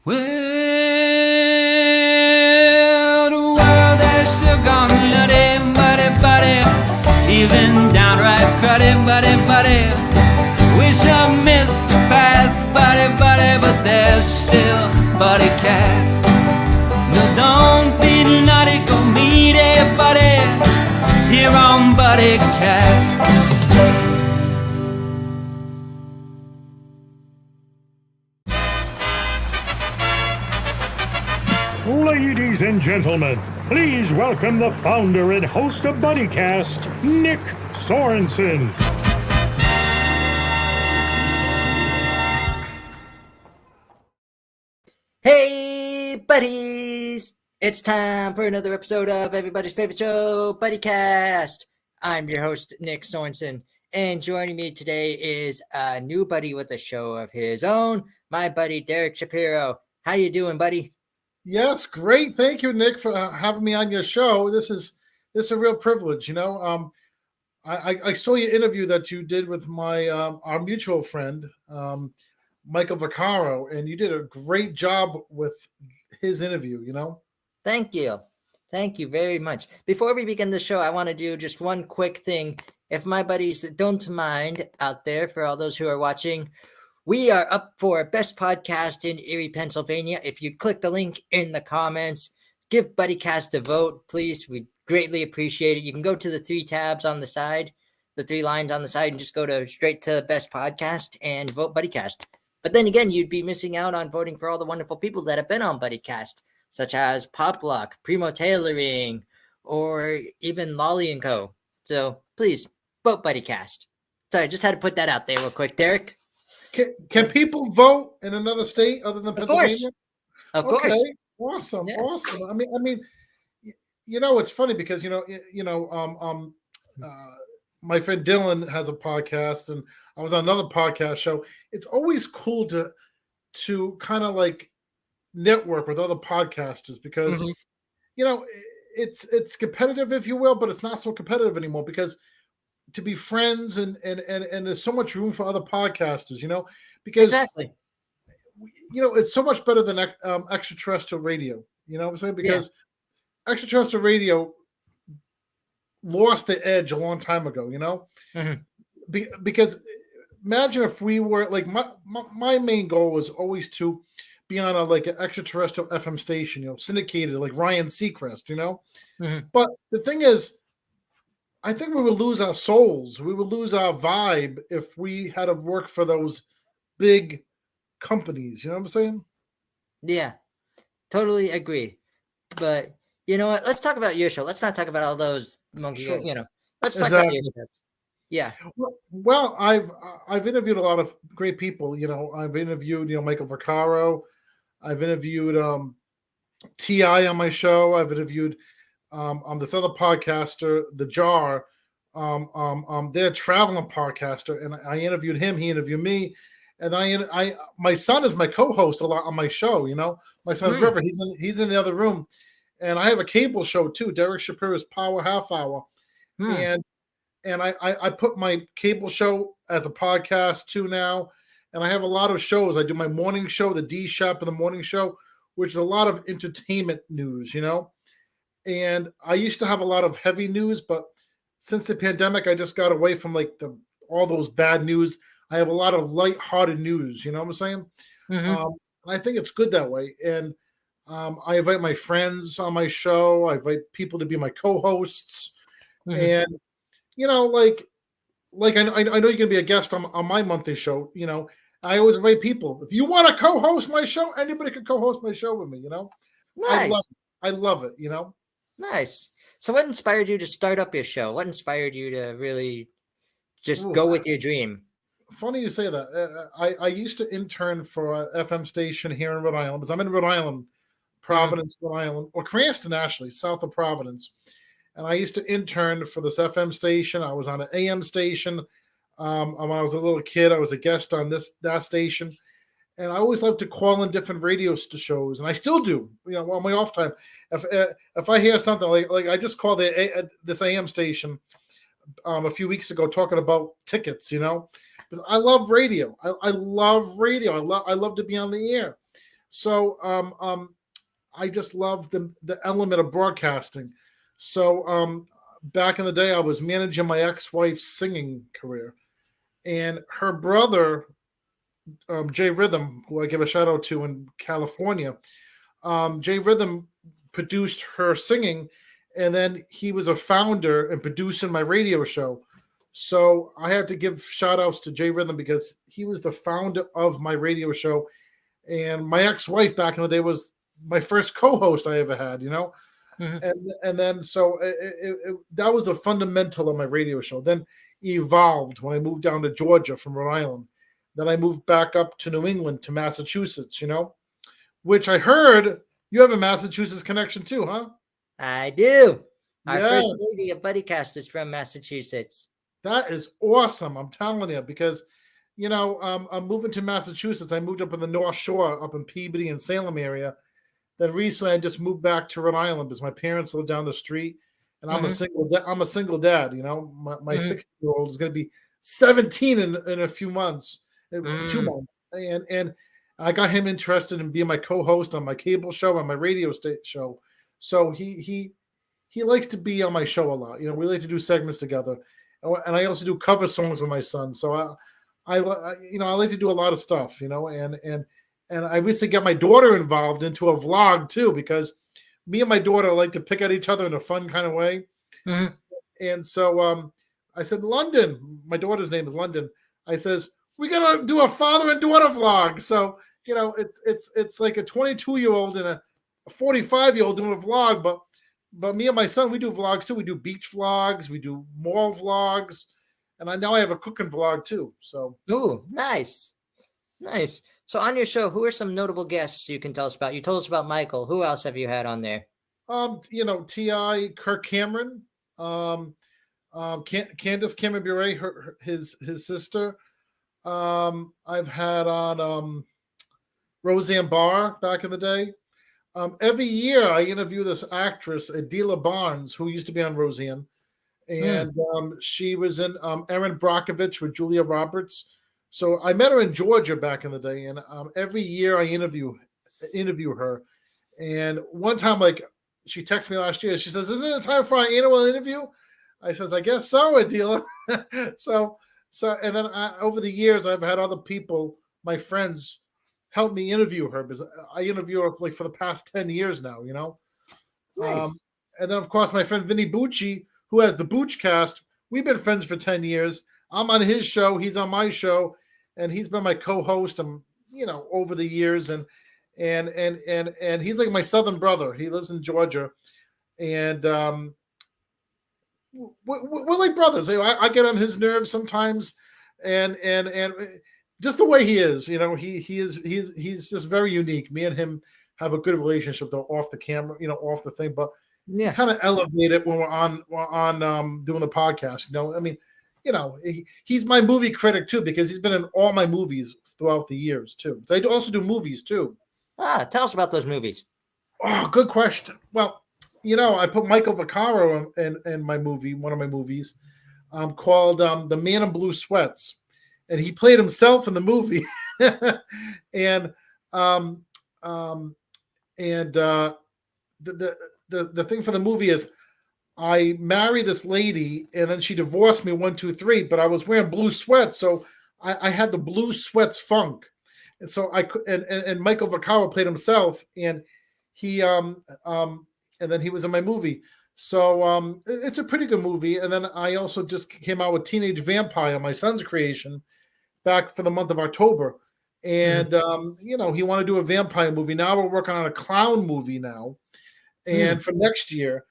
Well, the world has still gone nutty, muddy, buddy, even downright cruddy, buddy, buddy. Wish I missed the past, buddy, buddy, but there's still Buddycast. No, don't be nutty, go meet everybody here on Buddycast. Ladies and gentlemen, please welcome the founder and host of Buddycast, Nick Sorensen. Hey, buddies! It's time for another episode of everybody's favorite show, Buddycast. I'm your host, Nick Sorensen, and joining me today is a new buddy with a show of his own, my buddy Derek Shapiro. How you doing, buddy? Yes, great. Thank you, Nick, for having me on your show. This is a real privilege. You know, I saw your interview that you did with my our mutual friend, Michael Vaccaro, and you did a great job with his interview. You know, Thank you. Thank you very much. Before we begin the show, I want to do just one quick thing. If my buddies don't mind out there, for all those who are watching, we are up for Best Podcast in Erie, Pennsylvania. If you click the link in the comments, give Buddycast a vote, please. We'd greatly appreciate it. You can go to the three tabs on the side, the three lines on the side, and just go straight to Best Podcast and vote Buddycast. But then again, you'd be missing out on voting for all the wonderful people that have been on Buddycast, such as Pop Lock, Primo Tailoring, or even Lolly & Co. So please, vote Buddycast. Sorry, just had to put that out there real quick, Derek. can people vote in another state other than Pennsylvania? Of course. Okay, awesome, Yeah. awesome. I mean, you know, it's funny because my friend Dylan has a podcast, and I was on another podcast show. It's always cool to kind of like network with other podcasters because you know it's competitive, if you will, but it's not so competitive anymore because to be friends and there's so much room for other podcasters, you know, because Exactly. you know it's so much better than extraterrestrial radio. You know what I'm saying? Because extraterrestrial radio lost the edge a long time ago. You know, because imagine if we were like my main goal was always to be on an extraterrestrial FM station, you know, syndicated like Ryan Seacrest, you know. But the thing is, I think we would lose our souls. We would lose our vibe if we had to work for those big companies. You know what I'm saying? Yeah, totally agree. But you know what? Let's talk about your show. Let's not talk about all those monkey. Sure. You know, let's talk about your show. Yeah. Well, I've interviewed a lot of great people. You know, I've interviewed Michael Vaccaro. I've interviewed T.I. on my show. I've interviewed on this other podcaster, The Jar. They're a traveling podcaster, and I interviewed him. He interviewed me, and my son is my co-host a lot on my show. You know, my son River. He's in the other room, and I have a cable show too, Derek Shapiro's Power Half Hour, and I put my cable show as a podcast too now, and I have a lot of shows. I do my morning show, the D Shop in the morning show, which is a lot of entertainment news, you know. And I used to have a lot of heavy news, but since the pandemic, I just got away from all those bad news. I have a lot of lighthearted news, you know what I'm saying? And I think it's good that way. And I invite my friends on my show. I invite people to be my co-hosts. And, you know, I know you're going to be a guest on my monthly show. You know, I always invite people. If you want to co-host my show, anybody can co-host my show with me, you know? Nice. I love it, you know? Nice. So what inspired you to start up your show? What inspired you to really just go with your dream? Funny you say that. I used to intern for an FM station here in Rhode Island, because I'm in Rhode Island, Providence, Rhode Island, or Cranston, actually, south of Providence. And I used to intern for this FM station. I was on an AM station. When I was a little kid, I was a guest on that station. And I always love to call in different radio shows, and I still do. You know, on my off time, if I hear something like I just called this AM station a few weeks ago talking about tickets, you know, because I love radio. I love radio. I love to be on the air. So I just love the element of broadcasting. So back in the day, I was managing my ex-wife's singing career, and her brother, Jay Rhythm, who I give a shout out to in California, Jay Rhythm produced her singing, and then he was a founder and producer in my radio show. So I had to give shout outs to Jay Rhythm because he was the founder of my radio show. And my ex-wife back in the day was my first co-host I ever had, Mhm. And then so that was a fundamental of my radio show. Then evolved when I moved down to Georgia from Rhode Island. Then I moved back up to New England to Massachusetts, which I heard you have a Massachusetts connection too, huh? I do. Our Yes. first lady of Buddycast is from Massachusetts. That is awesome. I'm telling you, because I'm moving to Massachusetts. I moved up in the North Shore, up in Peabody and Salem area. Then recently, I just moved back to Rhode Island because my parents live down the street, and I'm a single. I'm a single dad. My 60-year-old is going to be 17 in a few months, 2 months, and I got him interested in being my co-host on my cable show and my radio show. So he likes to be on my show a lot. We like to do segments together, and I also do cover songs with my son. So I like to do a lot of stuff, and I recently got my daughter involved into a vlog too, because me and my daughter like to pick at each other in a fun kind of way. Mm-hmm. And so I said, London, my daughter's name is London. I says, we got to do a father and daughter vlog. So, it's like a 22-year-old and a 45-year-old doing a vlog, but me and my son, we do vlogs too. We do beach vlogs, we do mall vlogs, and now I have a cooking vlog too. So, ooh, nice. So on your show, who are some notable guests you can tell us about? You told us about Michael. Who else have you had on there? T.I., Kirk Cameron, Candace Cameron Bure, his sister. I've had on Roseanne Barr back in the day. Every year I interview this actress, Adela Barnes, who used to be on Roseanne. And she was in Erin Brockovich with Julia Roberts. So I met her in Georgia back in the day, and every year I interview her. And one time, she texted me last year. She says, "Isn't it time for our annual interview?" I says, "I guess so, Adela." so, and then over the years, I've had other people, my friends, help me interview her because I interview her for the past 10 years now. Nice. And then of course my friend Vinny Bucci, who has the Buddycast. We've been friends for 10 years. I'm on his show. He's on my show, and he's been my co-host. Over the years, and he's like my southern brother. He lives in Georgia, and we're like brothers. I get on his nerves sometimes, and just the way he is. He's just very unique. Me and him have a good relationship though, off the camera, off the thing, but Yeah. kind of elevate it when we're on doing the podcast. He's my movie critic too, because he's been in all my movies throughout the years too. So I also do movies too. Tell us about those movies. Oh, good question. Well, I put Michael Vaccaro in my movie, one of my movies, called The Man in Blue Sweats, and he played himself in the movie. and the thing for the movie is, I married this lady, and then she divorced me 1, 2, 3. But I was wearing blue sweats, so I had the blue sweats funk, and so and Michael Vaccaro played himself, and he and then he was in my movie. So it's a pretty good movie. And then I also just came out with Teenage Vampire, my son's creation, back for the month of October, and he wanted to do a vampire movie. Now we're working on a clown movie now, and for next year.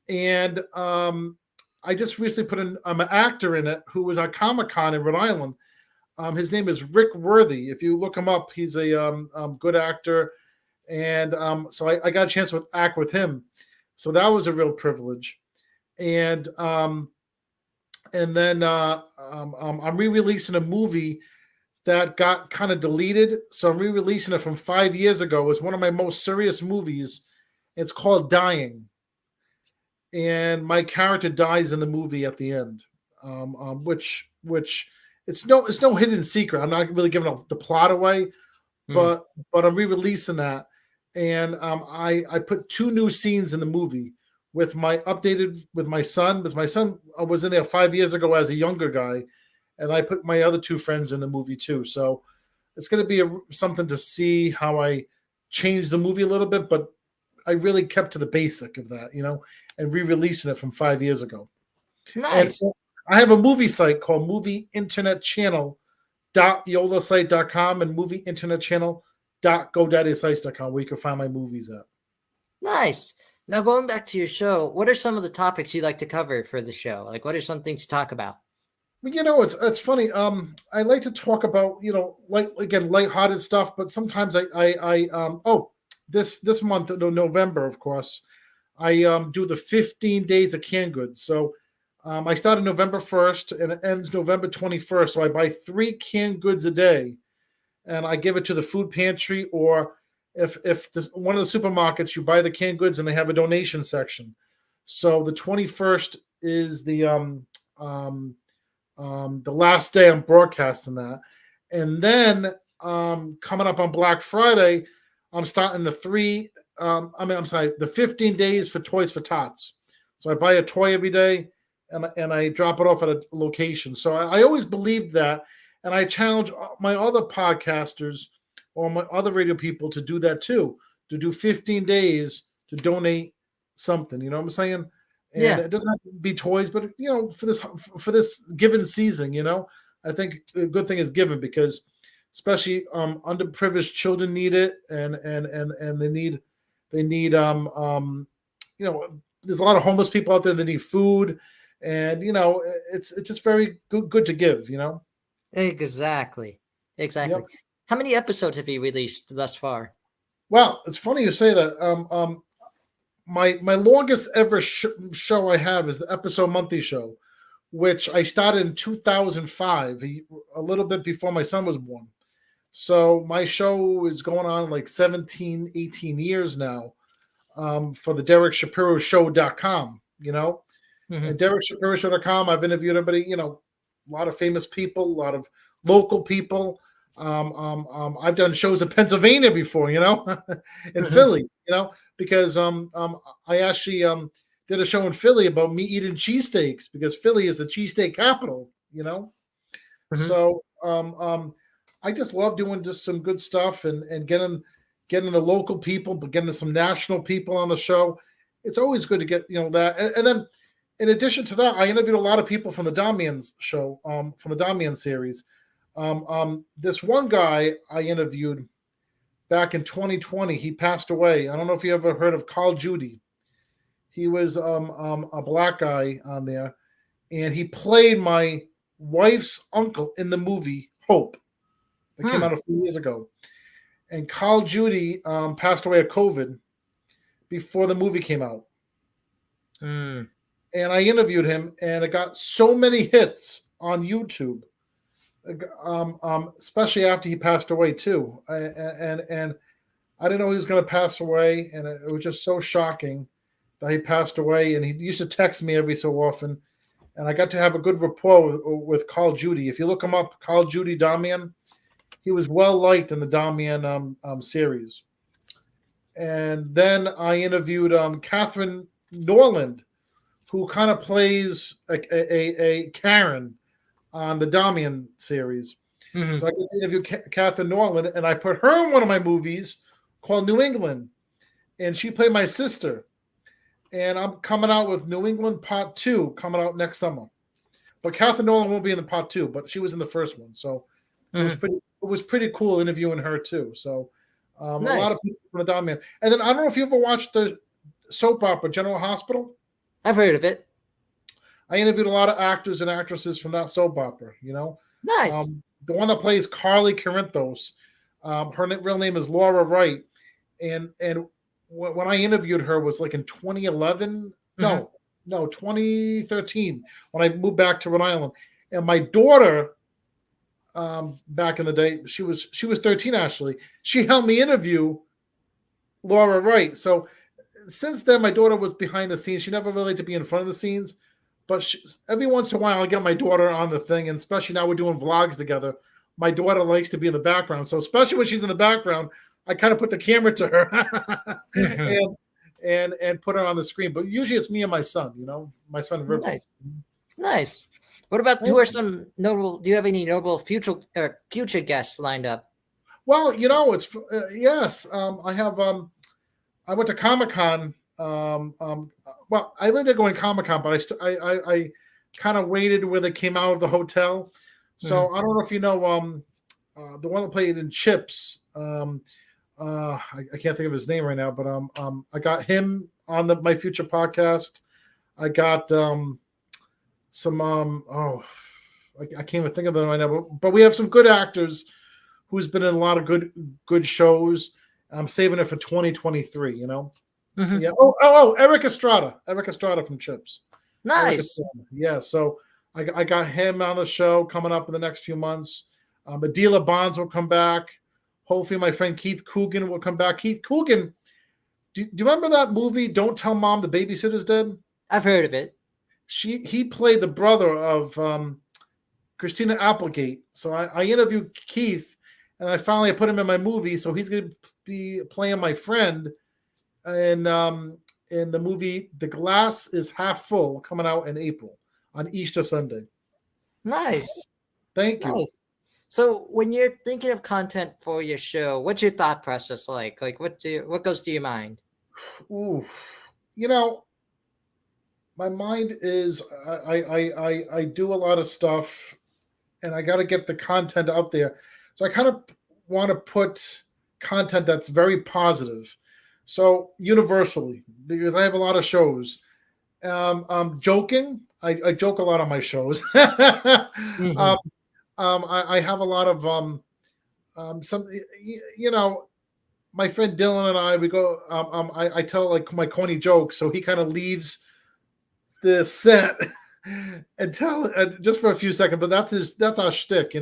And I just recently put an actor in it who was at Comic-Con in Rhode Island. His name is Rick Worthy. If you look him up, he's a good actor. And so I got a chance to act with him. So that was a real privilege. And then I'm re-releasing a movie that got kind of deleted. So I'm re-releasing it from 5 years ago. It was one of my most serious movies. It's called Dying. And my character dies in the movie at the end, which it's no hidden secret. I'm not really giving the plot away, but I'm re-releasing that, and I put 2 new scenes in the movie with my son, because my son was in there 5 years ago as a younger guy, and I put my other 2 friends in the movie too. So it's going to be something to see how I changed the movie a little bit, but I really kept to the basic of that, and re-releasing it from 5 years ago. Nice. And I have a movie site called movieinternetchannel.yolasite.com and movieinternetchannel.godaddysites.com where you can find my movies at. Nice. Now, going back to your show, what are some of the topics you like to cover for the show? Like, what are some things to talk about? It's funny. I like to talk about, lighthearted stuff, but sometimes this month, November, of course, I do the 15 days of canned goods. So I start on November 1st and it ends November 21st. So I buy 3 canned goods a day, and I give it to the food pantry, or if one of the supermarkets, you buy the canned goods and they have a donation section. So the 21st is the last day I'm broadcasting that. And then coming up on Black Friday, I'm starting the 15 days for Toys for Tots. So I buy a toy every day and I drop it off at a location. So I always believed that. And I challenge my other podcasters or my other radio people to do that too, to do 15 days to donate something. You know what I'm saying? And it doesn't have to be toys, but for this given season, I think a good thing is given, because especially underprivileged children need it, and they need there's a lot of homeless people out there that need food, and it's just very good to give. Exactly. Yep. How many episodes have you released thus far? Well, it's funny you say that. My longest ever show I have is the episode monthly show, which I started in 2005, a little bit before my son was born. So my show is going on like 17, 18 years now, for the Derek Shapiro Show.com, and Derek Shapiro Show.com, I've interviewed everybody, a lot of famous people, a lot of local people. I've done shows in Pennsylvania before, in Philly, because I actually did a show in Philly about me eating cheesesteaks, because Philly is the cheesesteak capital, So I just love doing just some good stuff and getting the local people, but getting some national people on the show. It's always good to get that. And then in addition to that, I interviewed a lot of people from the Damian show, from the Damian series. This one guy I interviewed back in 2020, he passed away. I don't know if you ever heard of Carl Judy. He was a black guy on there, and he played my wife's uncle in the movie Hope that came out a few years ago. And Carl Judy passed away of COVID before the movie came out. And I interviewed him, and it got so many hits on YouTube. Especially after he passed away too, and I didn't know he was going to pass away, and it was just so shocking that he passed away. And he used to text me every so often, and I got to have a good rapport with Carl Judy. If you look him up, Carl Judy Damian, he was well liked in the Damian series. And then I interviewed Catherine Norland, who kind of plays a Karen on the Damian series. So I got to interview Catherine Norland, and I put her in one of my movies called New England, and she played my sister. And I'm coming out with New England Part 2 coming out next summer. But Catherine Norland won't be in the Part 2, but she was in the first one. So it was pretty cool interviewing her too. So nice. A lot of people from the Damian. And then I don't know if you ever watched the soap opera General Hospital. I've heard of it. I interviewed a lot of actors and actresses from that soap opera, Nice. The one that plays Carly Corinthos, her real name is Laura Wright. And when I interviewed her was like in 2011. No, 2013, when I moved back to Rhode Island. And my daughter, back in the day, she was 13 actually. She helped me interview Laura Wright. So since then, my daughter was behind the scenes. She never really had to be in front of the scenes. But every once in a while, I get my daughter on the thing, and especially now we're doing vlogs together. my daughter likes to be in the background. So especially when she's in the background, I kind of put the camera to her and put her on the screen. But usually it's me and my son, my son River. Nice. What about who are some notable? Do you have any notable future guests lined up? Well, it's yes. I have. I went to Comic-Con. Well, I ended up going Comic-Con, but I kind of waited where they came out of the hotel. So I don't know if you know the one that played in Chips. I can't think of his name right now, but I got him on my future podcast. I got some I can't even think of them right now, but we have some good actors who's been in a lot of good shows. I'm saving it for 2023, Yeah. Eric Estrada from Chips. Nice. Yeah. So I got him on the show coming up in the next few months. Adela Bonds will come back. Hopefully my friend Keith Coogan will come back. Keith Coogan, do you remember that movie, Don't Tell Mom the Babysitter's Dead? I've heard of it. He played the brother of Christina Applegate. So I interviewed Keith, and I finally put him in my movie. So he's going to be playing my friend in the movie The Glass is Half Full, coming out in April on Easter Sunday. Nice. Thank you. Nice. So when you're thinking of content for your show, what's your thought process like? Like what goes to your mind? Ooh, my mind is I do a lot of stuff, and I got to get the content out there. So I kind of want to put content that's very positive. So universally, because I have a lot of shows. Joking. I joke a lot on my shows. I have a lot of some, my friend Dylan and I, we go, I tell like my corny jokes. So he kind of leaves the set and tell just for a few seconds, but that's our shtick,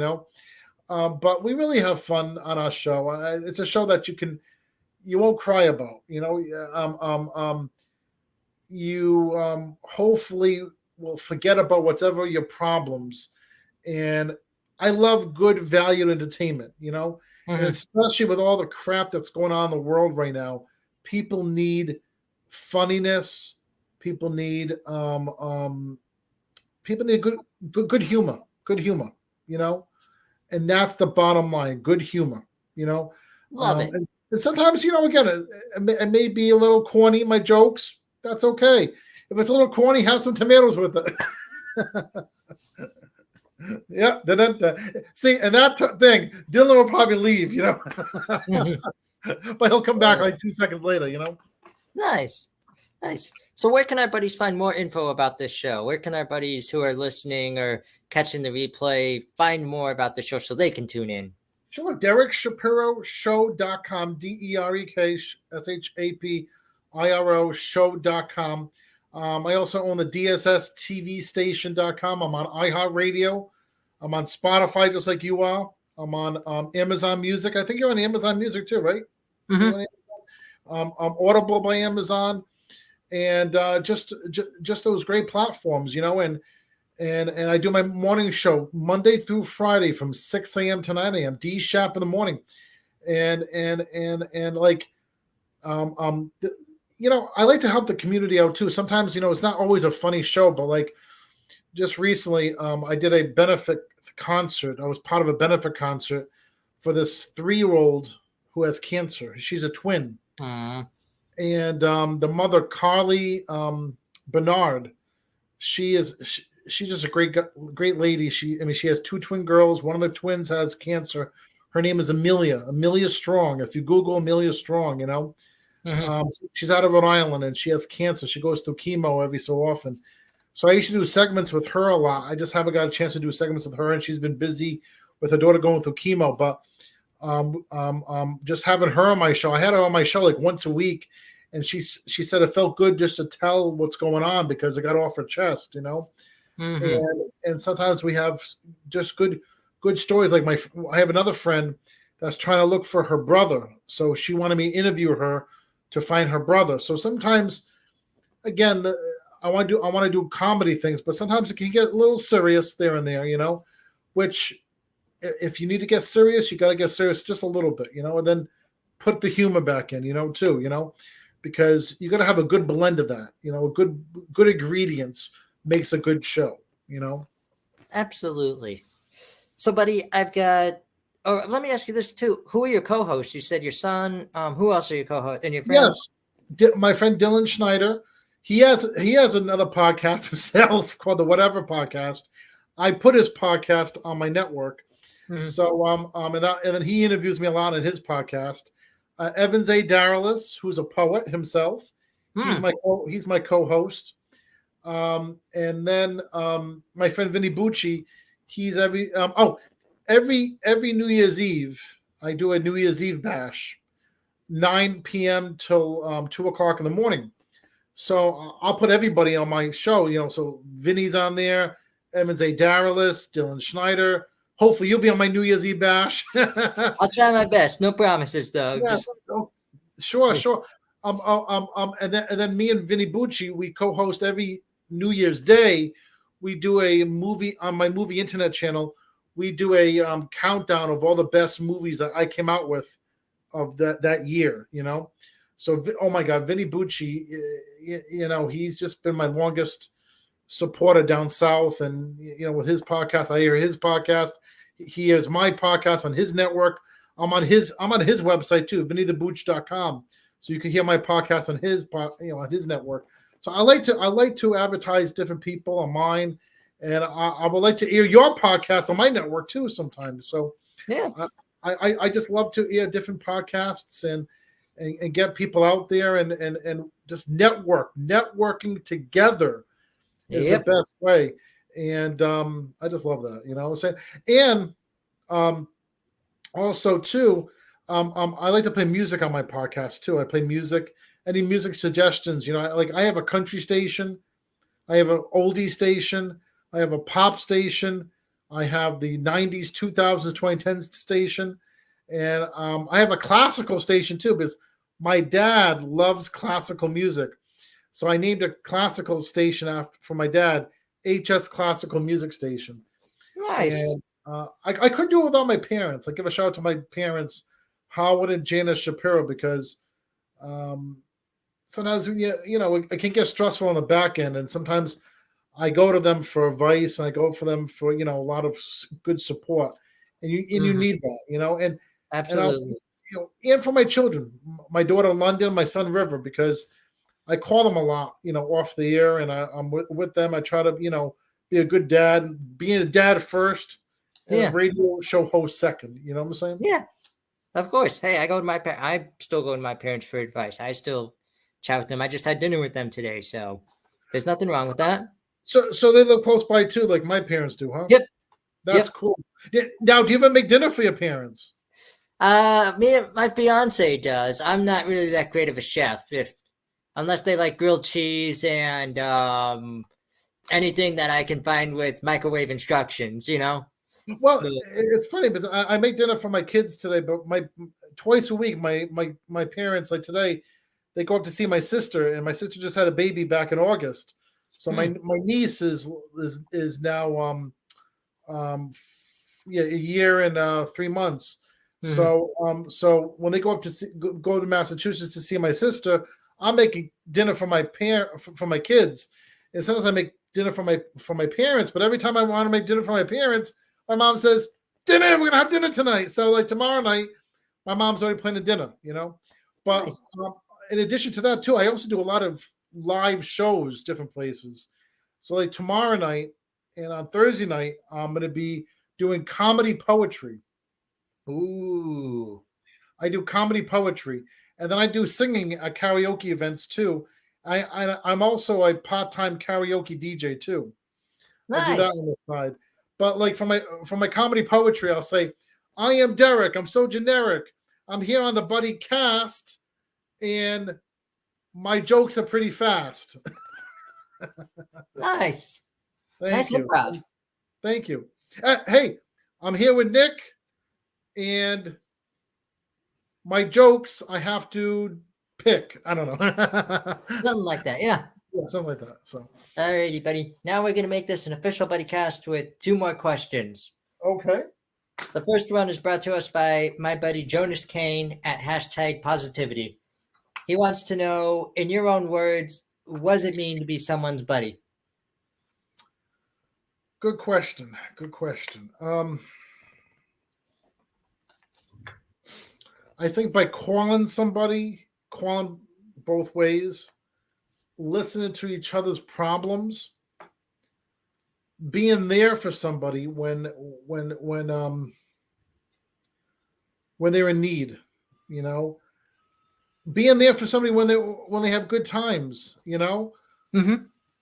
but we really have fun on our show. It's a show that you won't cry about, you hopefully will forget about whatever your problems. And I love good value entertainment, and especially with all the crap that's going on in the world right now. People need funniness. People need good humor, and that's the bottom line. Good humor, Love it. And sometimes, again, it may be a little corny, my jokes. That's okay. If it's a little corny, have some tomatoes with it. Yeah. See, and that thing, Dylan will probably leave, but he'll come back like 2 seconds later, Nice. So where can our buddies find more info about this show? Where can our buddies who are listening or catching the replay find more about the show so they can tune in? Sure. DerekShapiroShow.com, DerekShapiro show.com. I also own the DSSTVstation.com. I'm on iHeartRadio. I'm on Spotify, just like you are. I'm on Amazon Music. I think you're on Amazon Music too, right? I'm Audible by Amazon, and just those great platforms, and I do my morning show Monday through Friday from 6 a.m. to 9 a.m. D Shap in the morning, and like I like to help the community out too. Sometimes it's not always a funny show, but like just recently, I did a benefit concert. I was part of a benefit concert for this 3-year-old who has cancer. She's a twin. And the mother, Carly Bernard, she's just a great lady. She has 2 twin girls. One of the twins has cancer. Her name is Amelia Strong. If you Google Amelia Strong, she's out of Rhode Island and she has cancer. She goes through chemo every so often. So I used to do segments with her a lot. I just haven't got a chance to do segments with her, and she's been busy with her daughter going through chemo. But just having her on my show, I had her on my show like once a week, and she said it felt good just to tell what's going on because it got off her chest, And sometimes we have just good stories. Like I have another friend that's trying to look for her brother, so she wanted me to interview her to find her brother. So sometimes, again, I want to do comedy things, but sometimes it can get a little serious there and there, which if you need to get serious, you got to get serious just a little bit, and then put the humor back in, too, because you got to have a good blend of that, a good ingredients makes a good show, Absolutely. So, buddy, I've got. Oh, let me ask you this too. Who are your co-hosts? You said your son. Who else are your co-hosts? And your friends? Yes, my friend Dylan Schneider. He has another podcast himself called the Whatever Podcast. I put his podcast on my network. Mm-hmm. So and then he interviews me a lot on his podcast. Evans A. Daralis, who's a poet himself. He's my co-host. And then my friend Vinny Bucci, he's every New Year's Eve, I do a New Year's Eve bash, 9 p.m. till 2 o'clock in the morning. So I'll put everybody on my show, so Vinny's on there, Evans A. Daralis, Dylan Schneider. Hopefully you'll be on my New Year's Eve bash. I'll try my best. No promises, though. Yeah, sure. And then me and Vinny Bucci, we co-host every New Year's Day. We do a movie on my movie internet channel. We do a countdown of all the best movies that I came out with of that year, So, oh my God, Vinny Bucci, he's just been my longest supporter down south. And, with his podcast, I hear his podcast. He has my podcast on his network. I'm on his website too, vinnythebooch.com. So you can hear my podcast on his, on his network. So I like to advertise different people on mine. And I would like to hear your podcast on my network too sometimes. So yeah, I just love to hear different podcasts and get people out there and just networking together is the best way. And I just love that, And also too, I like to play music on my podcast too. I play music, any music suggestions. I have a country station, I have an oldie station. I have a pop station. I have the 90s, 2000s, 2010s station. And I have a classical station too, because my dad loves classical music. So I named a classical station for my dad, HS Classical Music Station. Nice. And I couldn't do it without my parents. I give a shout out to my parents, Howard and Janice Shapiro, because sometimes, it can get stressful on the back end. And sometimes I go to them for advice, and I go for them for, a lot of good support, and you need that, and absolutely, and for my children, my daughter London, my son River, because I call them a lot, off the air, and I'm with them. I try to, be a good dad, being a dad first, and a radio show host second. You know what I'm saying? Yeah, of course. Hey, I still go to my parents for advice. I still chat with them. I just had dinner with them today, so there's nothing wrong with that. So they live close by too, like my parents do, huh? Yep. That's cool. Yeah. Now, do you ever make dinner for your parents? Me and my fiance does. I'm not really that great of a chef, unless they like grilled cheese and anything that I can find with microwave instructions, Well, it's funny because I make dinner for my kids today, but twice a week, my parents, like today, they go up to see my sister, and my sister just had a baby back in August. So my niece is now a year and 3 months. Mm-hmm. So when they go up to go to Massachusetts to see my sister, I'm making dinner for my kids, and sometimes I make dinner for my parents. But every time I want to make dinner for my parents, my mom says, "Dinner, we're gonna have dinner tonight." So like tomorrow night, my mom's already planning dinner, But nice. In addition to that too, I also do a lot of live shows, different places. So like tomorrow night and on Thursday night, I'm going to be doing comedy poetry. Ooh. I do comedy poetry, and then I do singing at karaoke events too. I'm also a part-time karaoke DJ too. Nice. I do that on the side. But like for my comedy poetry, I'll say, "I am Derek. I'm so generic. I'm here on the Buddycast, and my jokes are pretty fast." Nice. Thank you. Improv. Thank you. Hey, I'm here with Nick, and my jokes I have to pick. I don't know. Something like that, yeah. Yeah, something like that. So. Alrighty, buddy. Now we're gonna make this an official Buddycast with 2 more questions. Okay. The first one is brought to us by my buddy Jonas Kane at #positivity. He wants to know, in your own words, what does it mean to be someone's buddy? Good question. I think by calling both ways, listening to each other's problems, being there for somebody when they're in need, being there for somebody when they have good times, Mm-hmm.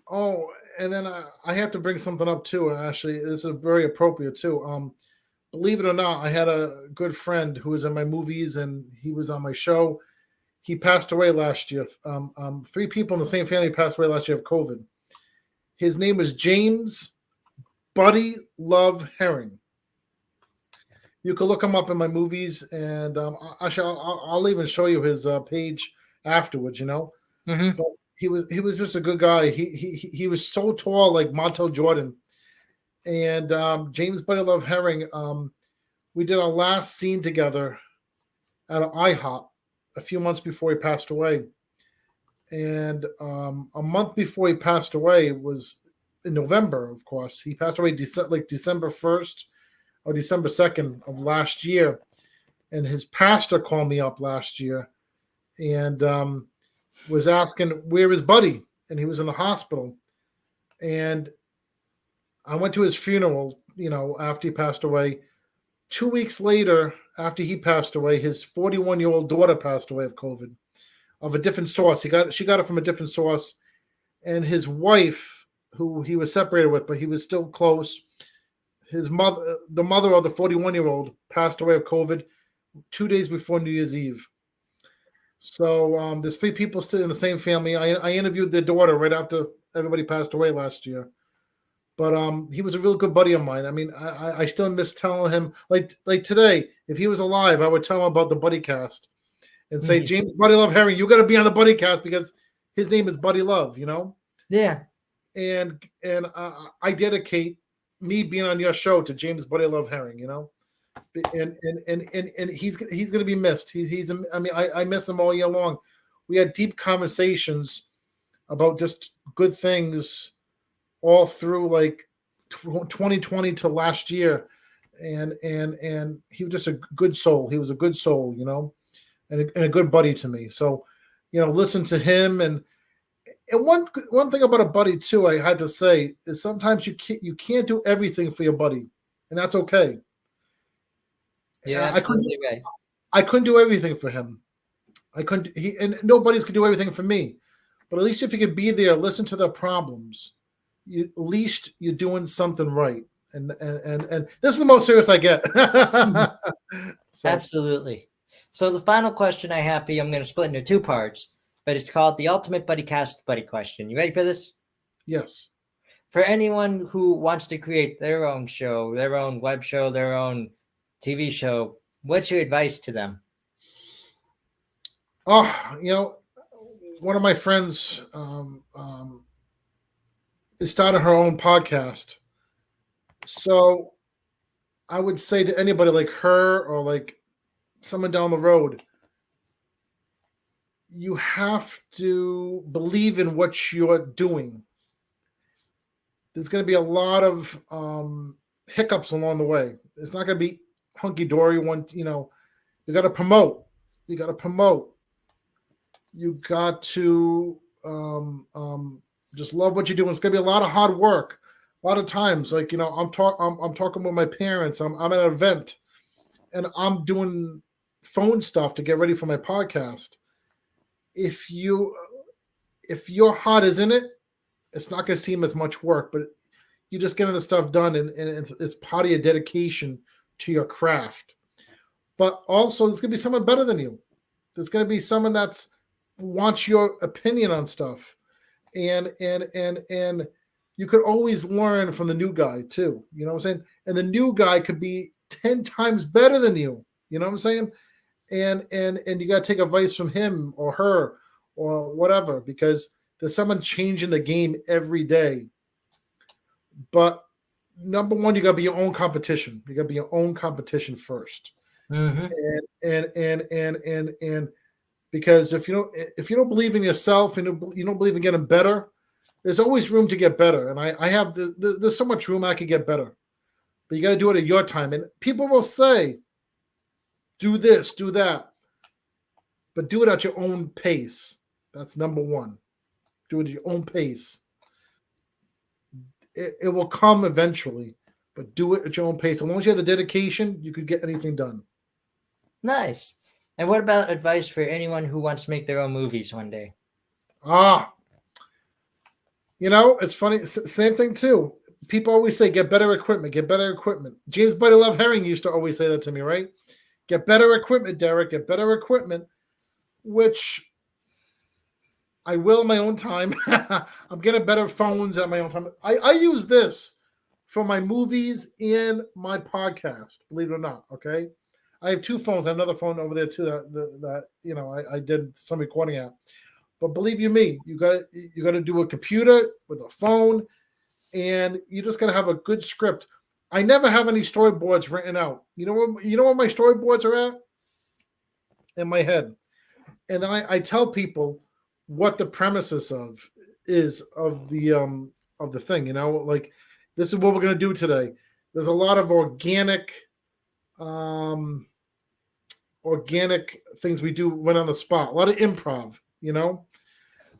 Oh, and then I have to bring something up too. Actually, this is very appropriate too. Believe it or not, I had a good friend who was in my movies and he was on my show. He passed away last year. 3 people in the same family passed away last year of COVID. His name was James Buddy Love Herring. You can look him up in my movies, and I'll even show you his page afterwards. Mm-hmm. But he was just a good guy. He was so tall, like Montel Jordan. And James Buddy Love Herring, we did our last scene together at an IHOP a few months before he passed away. And a month before he passed away was in November, of course. He passed away December 1st or December 2nd of last year. And his pastor called me up last year and was asking, where is Buddy? And he was in the hospital. And I went to his funeral, after he passed away. 2 weeks later, after he passed away, his 41-year-old daughter passed away of COVID, of a different source. She got it from a different source. And his wife, who he was separated with, but he was still close, the mother of the 41-year-old passed away of COVID 2 days before New Year's Eve. So there's 3 people still in the same family. I interviewed their daughter right after everybody passed away last year. But he was a real good buddy of mine. I mean, I still miss telling him, like today, if he was alive, I would tell him about the Buddycast and say, James Buddy Love Herring, you got to be on the Buddycast because his name is Buddy Love, Yeah. And I dedicate me being on your show to James Buddy Love Herring, and he's going to be missed. I miss him all year long. We had deep conversations about just good things all through like 2020 to last year, and he was just a good soul. He was a good soul, and a good buddy to me. So, listen to him. And one thing about a buddy too, I had to say, is sometimes you can't do everything for your buddy, and that's okay. Yeah, absolutely right. I couldn't do everything for him. And nobody's could do everything for me. But at least if you could be there, listen to their problems, at least you're doing something right. And this is the most serious I get. So. Absolutely. So the final question I have for you, I'm going to split into 2 parts, but it's called the Ultimate Buddycast Buddy Question. You ready for this? Yes. For anyone who wants to create their own show, their own web show, their own TV show, what's your advice to them? Oh, one of my friends started her own podcast. So I would say to anybody like her or like someone down the road, you have to believe in what you're doing. There's going to be a lot of hiccups along the way. It's not going to be hunky-dory. You got to promote. You got to just love what you're doing. It's going to be a lot of hard work. A lot of times, like, I'm talking with my parents. I'm at an event and I'm doing phone stuff to get ready for my podcast. If your heart is in it, it's not going to seem as much work, but you're just getting the stuff done, and it's part of your dedication to your craft. But also, there's going to be someone better than you. There's going to be someone that wants your opinion on stuff, and you could always learn from the new guy too. You know what I'm saying? And the new guy could be 10 times better than you. You know what I'm saying? And you got to take advice from him or her or whatever, because there's someone changing the game every day. But number one, you got to be your own competition. You got to be your own competition first. Mm-hmm. And because if you don't believe in yourself and you don't believe in getting better, there's always room to get better. And I have there's so much room I could get better, but you got to do it at your time. And people will say, do this, do that, but do it at your own pace. That's number one. Do it at your own pace. It will come eventually, but do it at your own pace. As long as you have the dedication, you could get anything done. Nice. And what about advice for anyone who wants to make their own movies one day? It's funny. Same thing too. People always say, get better equipment, get better equipment. James Buddy Love Herring used to always say that to me, right? Get better equipment, Derek, get better equipment, which I will in my own time. I'm getting better phones at my own time. I use this for my movies and my podcast, believe it or not, okay? I have two phones. I have another phone over there too that I did some recording at. But believe you me, you got to do a computer with a phone, and you just got to have a good script. I never have any storyboards written out. You know what my storyboards are at? In my head. And then I tell people what the premises of the thing, like this is what we're going to do today. There's a lot of organic things we do when on the spot, a lot of improv,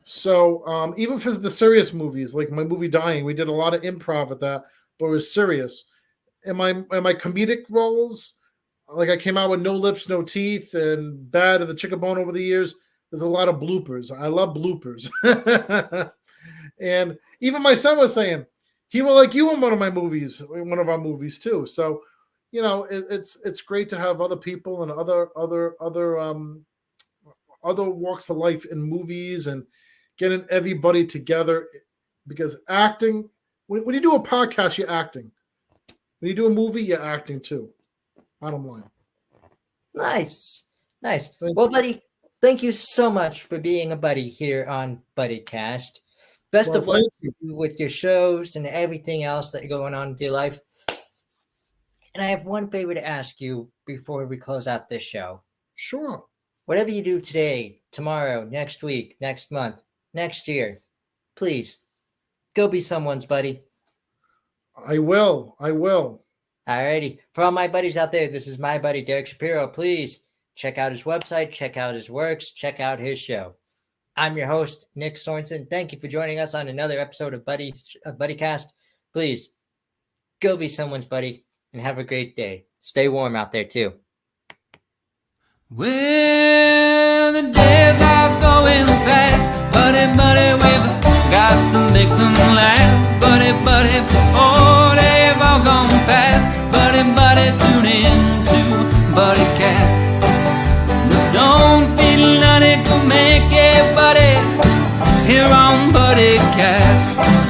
So even for the serious movies, like my movie Dying, we did a lot of improv at that, but it was serious. In my comedic roles, like I came out with No Lips, No Teeth and Bad of the Chickabone over the years, there's a lot of bloopers. I love bloopers. And even my son was saying, he will like you in one of our movies too. So, it's great to have other people and other walks of life in movies and getting everybody together, because acting, when you do a podcast, you're acting. When you do a movie, you're acting too. Bottom line. Nice. Thank Well, you. buddy, thank you so much for being a buddy here on Buddycast. Best of luck Thank you. with your shows and everything else that going on with your life. And I have one favor to ask you before we close out this show. Sure. Whatever you do today, tomorrow, next week, next month, next year, please go be someone's buddy. I will. Alrighty. For all my buddies out there, this is my buddy Derek Shapiro. Please check out his website, check out his works, check out his show. I'm your host, Nick Sorensen. Thank you for joining us on another episode of Buddycast. Please go be someone's buddy and have a great day. Stay warm out there too. Well, the days are going fast, buddy, we've got to make them last, buddy, before they've all gone past, buddy, tune in to Buddycast. No, don't feel like it, go make it, buddy, here on Buddycast.